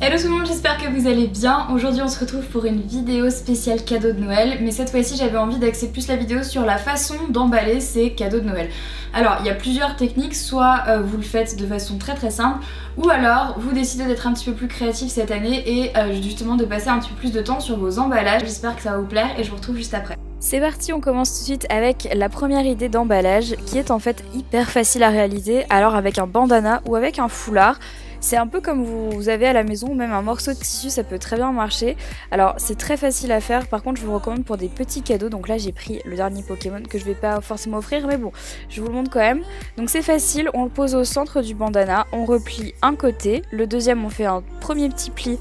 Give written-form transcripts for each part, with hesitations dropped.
Hello tout le monde, j'espère que vous allez bien. Aujourd'hui on se retrouve pour une vidéo spéciale cadeau de Noël, mais cette fois-ci j'avais envie d'axer plus la vidéo sur la façon d'emballer ces cadeaux de Noël. Alors il y a plusieurs techniques, soit vous le faites de façon très simple, ou alors vous décidez d'être un petit peu plus créatif cette année et justement de passer un petit peu plus de temps sur vos emballages. J'espère que ça va vous plaire et je vous retrouve juste après. C'est parti, on commence tout de suite avec la première idée d'emballage qui est en fait hyper facile à réaliser, alors avec un bandana ou avec un foulard. C'est un peu comme vous avez à la maison, ou même un morceau de tissu, ça peut très bien marcher. Alors c'est très facile à faire, par contre je vous recommande pour des petits cadeaux. Donc là j'ai pris le dernier Pokémon que je vais pas forcément offrir, mais bon, je vous le montre quand même. Donc c'est facile, on le pose au centre du bandana, on replie un côté, le deuxième on fait un premier petit pli.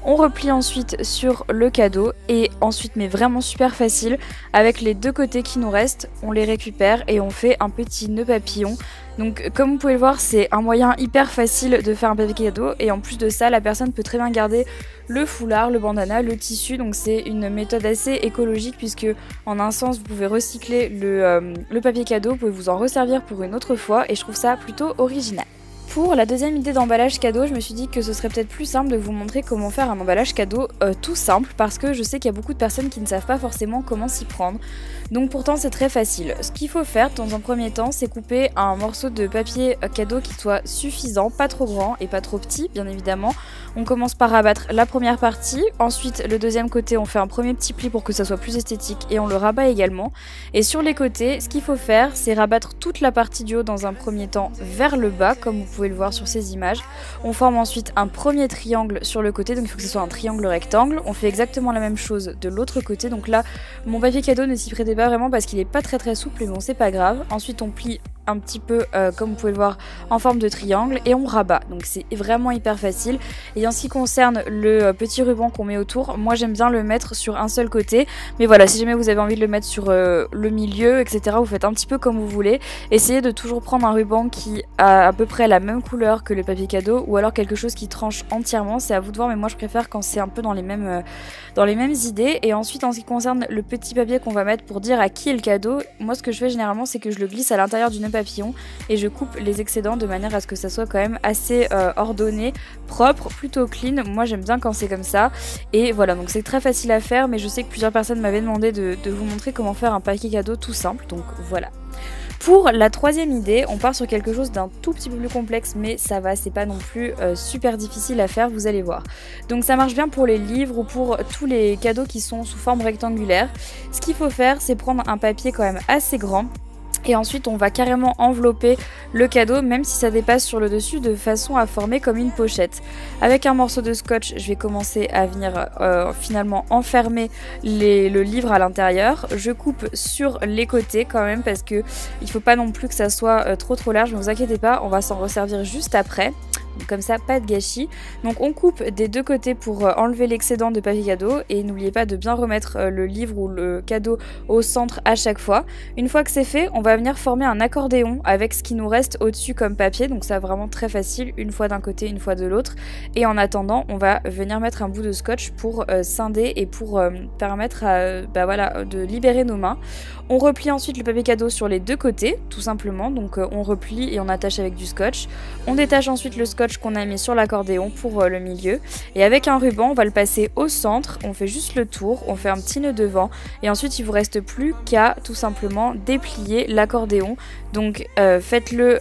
On replie ensuite sur le cadeau et ensuite, mais vraiment super facile, avec les deux côtés qui nous restent, on les récupère et on fait un petit nœud papillon. Donc comme vous pouvez le voir, c'est un moyen hyper facile de faire un papier cadeau et en plus de ça, la personne peut très bien garder le foulard, le bandana, le tissu. Donc c'est une méthode assez écologique puisque en un sens, vous pouvez recycler le papier cadeau, vous pouvez vous en resservir pour une autre fois et je trouve ça plutôt original. Pour la deuxième idée d'emballage cadeau, je me suis dit que ce serait peut-être plus simple de vous montrer comment faire un emballage cadeau tout simple parce que je sais qu'il y a beaucoup de personnes qui ne savent pas forcément comment s'y prendre. Donc pourtant c'est très facile. Ce qu'il faut faire dans un premier temps, c'est couper un morceau de papier cadeau qui soit suffisant, pas trop grand et pas trop petit bien évidemment. On commence par rabattre la première partie, ensuite le deuxième côté on fait un premier petit pli pour que ça soit plus esthétique et on le rabat également. Et sur les côtés, ce qu'il faut faire c'est rabattre toute la partie du haut dans un premier temps vers le bas comme vous pouvez le voir sur ces images. On forme ensuite un premier triangle sur le côté, donc il faut que ce soit un triangle rectangle. On fait exactement la même chose de l'autre côté, donc là mon papier cadeau ne s'y prêtait pas vraiment parce qu'il est pas très souple, mais bon c'est pas grave. Ensuite on plie un petit peu comme vous pouvez le voir en forme de triangle et on rabat, donc c'est vraiment hyper facile. Et en ce qui concerne le petit ruban qu'on met autour, moi j'aime bien le mettre sur un seul côté, mais voilà, si jamais vous avez envie de le mettre sur le milieu etc, vous faites un petit peu comme vous voulez. Essayez de toujours prendre un ruban qui a à peu près la même couleur que le papier cadeau ou alors quelque chose qui tranche entièrement, c'est à vous de voir, mais moi je préfère quand c'est un peu dans les mêmes idées. Et ensuite en ce qui concerne le petit papier qu'on va mettre pour dire à qui est le cadeau, moi ce que je fais généralement c'est que je le glisse à l'intérieur du nœud papillon et je coupe les excédents de manière à ce que ça soit quand même assez ordonné, propre, plutôt clean. Moi j'aime bien quand c'est comme ça et voilà, donc c'est très facile à faire, mais je sais que plusieurs personnes m'avaient demandé de vous montrer comment faire un papier cadeau tout simple, donc voilà. Pour la troisième idée, on part sur quelque chose d'un tout petit peu plus complexe, mais ça va, c'est pas non plus super difficile à faire, vous allez voir. Donc ça marche bien pour les livres ou pour tous les cadeaux qui sont sous forme rectangulaire. Ce qu'il faut faire, c'est prendre un papier quand même assez grand. Et ensuite on va carrément envelopper le cadeau même si ça dépasse sur le dessus de façon à former comme une pochette. Avec un morceau de scotch je vais commencer à venir finalement enfermer le livre à l'intérieur. Je coupe sur les côtés quand même parce que il faut pas non plus que ça soit trop large, ne vous inquiétez pas, on va s'en resservir juste après. Comme ça, pas de gâchis. Donc on coupe des deux côtés pour enlever l'excédent de papier cadeau et n'oubliez pas de bien remettre le livre ou le cadeau au centre à chaque fois. Une fois que c'est fait, on va venir former un accordéon avec ce qui nous reste au-dessus comme papier. Donc ça vraiment très facile, une fois d'un côté, une fois de l'autre. Et en attendant, on va venir mettre un bout de scotch pour scinder et pour permettre voilà, de libérer nos mains. On replie ensuite le papier cadeau sur les deux côtés, tout simplement. Donc on replie et on attache avec du scotch. On détache ensuite le scotch qu'on a mis sur l'accordéon pour le milieu et avec un ruban on va le passer au centre, on fait juste le tour, on fait un petit nœud devant et ensuite il vous reste plus qu'à tout simplement déplier l'accordéon. Donc faites-le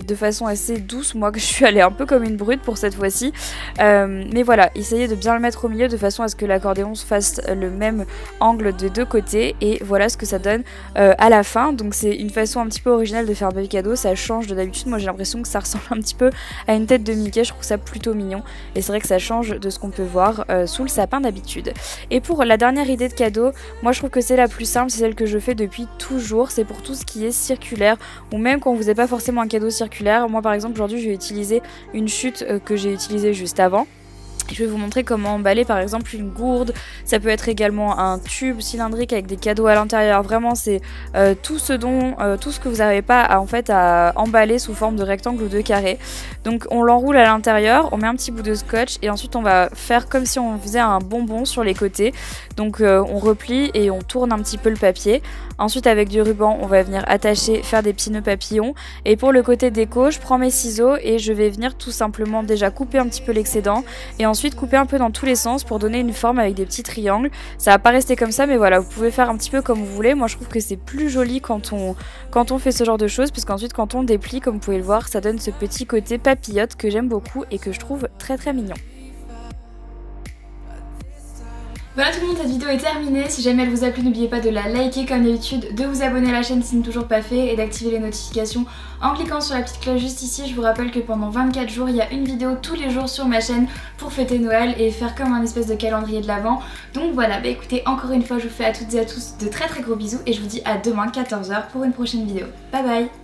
de façon assez douce, moi que je suis allée un peu comme une brute pour cette fois-ci, mais voilà, essayez de bien le mettre au milieu de façon à ce que l'accordéon se fasse le même angle des deux côtés et voilà ce que ça donne à la fin. Donc c'est une façon un petit peu originale de faire un papier cadeau, ça change de d'habitude. Moi j'ai l'impression que ça ressemble un petit peu à une tête de Mickey, je trouve ça plutôt mignon et c'est vrai que ça change de ce qu'on peut voir sous le sapin d'habitude. Et pour la dernière idée de cadeau, moi je trouve que c'est la plus simple, c'est celle que je fais depuis toujours, c'est pour tout ce qui est circulaire ou même quand vous n'avez pas forcément un cadeau circulaire. Moi par exemple aujourd'hui je vais utiliser une chute que j'ai utilisée juste avant. Je vais vous montrer comment emballer par exemple une gourde, ça peut être également un tube cylindrique avec des cadeaux à l'intérieur. Vraiment c'est tout ce que vous n'avez pas à emballer sous forme de rectangle ou de carré. Donc on l'enroule à l'intérieur, on met un petit bout de scotch et ensuite on va faire comme si on faisait un bonbon sur les côtés. Donc on replie et on tourne un petit peu le papier. Ensuite avec du ruban on va venir attacher, faire des petits nœuds papillons. Et pour le côté déco, je prends mes ciseaux et je vais venir tout simplement déjà couper un petit peu l'excédent et ensuite ensuite couper un peu dans tous les sens pour donner une forme avec des petits triangles. Ça va pas rester comme ça, mais voilà, vous pouvez faire un petit peu comme vous voulez. Moi je trouve que c'est plus joli quand on fait ce genre de choses, parce qu'ensuite quand on déplie, comme vous pouvez le voir, ça donne ce petit côté papillote que j'aime beaucoup et que je trouve très très mignon. Voilà tout le monde, cette vidéo est terminée. Si jamais elle vous a plu, n'oubliez pas de la liker comme d'habitude, de vous abonner à la chaîne si ce n'est toujours pas fait et d'activer les notifications en cliquant sur la petite cloche juste ici. Je vous rappelle que pendant 24 jours, il y a une vidéo tous les jours sur ma chaîne pour fêter Noël et faire comme un espèce de calendrier de l'Avent. Donc voilà, bah écoutez, encore une fois, je vous fais à toutes et à tous de très très gros bisous et je vous dis à demain 14 h pour une prochaine vidéo. Bye bye.